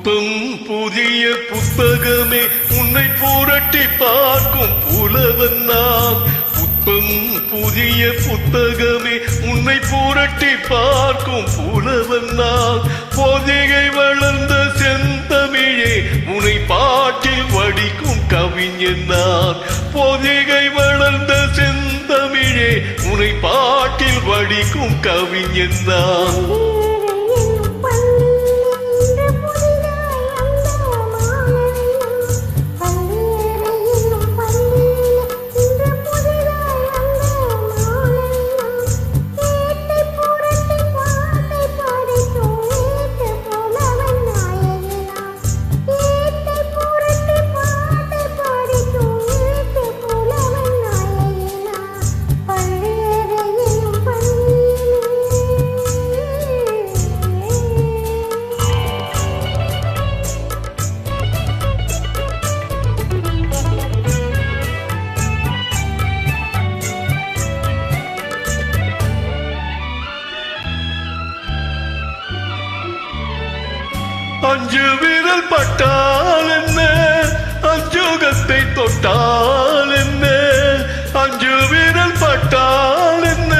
புத்தம் புதிய புத்தகமே உன்னை புரட்டி பார்க்கும் புலவன் நான். புத்தம் புதிய புத்தகமே உன்னை புரட்டி பார்க்கும் புலவன் நான். பொதிகை வளர்ந்த செந்தமிழே உன்னை பாட்டில் வடிக்கும் கவிஞன் நான். பொதிகை வளர்ந்த செந்தமிழே உன்னை பாட்டில் வடிக்கும் கவிஞன் நான். அஞ்சு விரல் பட்டால் என்ன, அஞ்சுகத்தை தொட்டால் என்ன. அஞ்சு விரல் பட்டால் என்ன,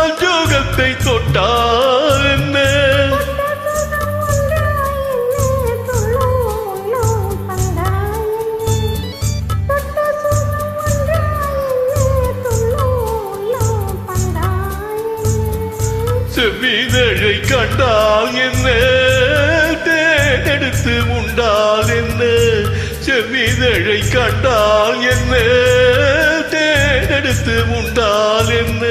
அஞ்சுகத்தை தொட்டால் என்ன. செவ்விதழை கண்டால் என்ன, எடுத்து உண்டால் என்ன. செவ்விதழை கண்டால் என்ன, தேடெடுத்து உண்டால் என்ன.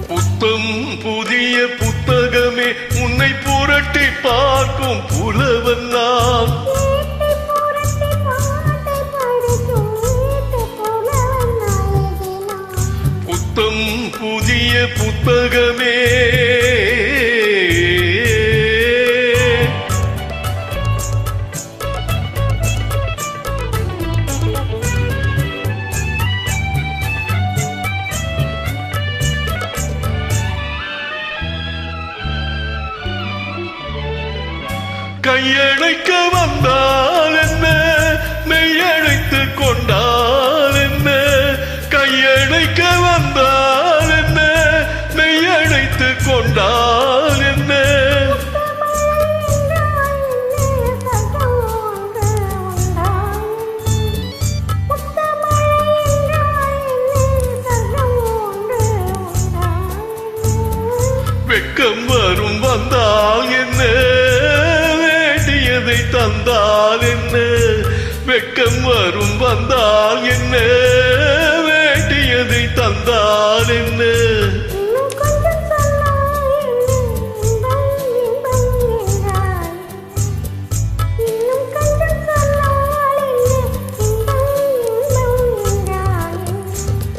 புத்தம் புதிய புத்தகமே உன்னை புரட்டி பார்க்கும் புலவன் நான். புத்தம் புதிய புத்தகமே கையழைக்க வந்தால் என்ன, மெய்யழைத்து கொண்டால் என்ன. கையழைக்க வந்தால் என்ன, மெய்யழைத்து கொண்டால் என்ன. வெக்கம் வரும் வந்தால் என்ன, வேண்டியதை தந்தால் என்ன. வெக்கம் வரும் வந்தால் என்ன, வேண்டியதை தந்தால் என்ன.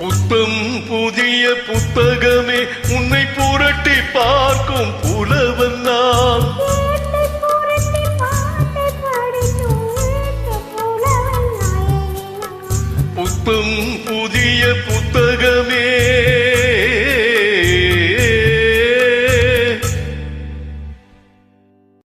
புத்தம் புதிய புத்தகமே உன்னை புரட்டி பார்க்கும் புலவன் நான். புத்தம் புதிய புத்தகமே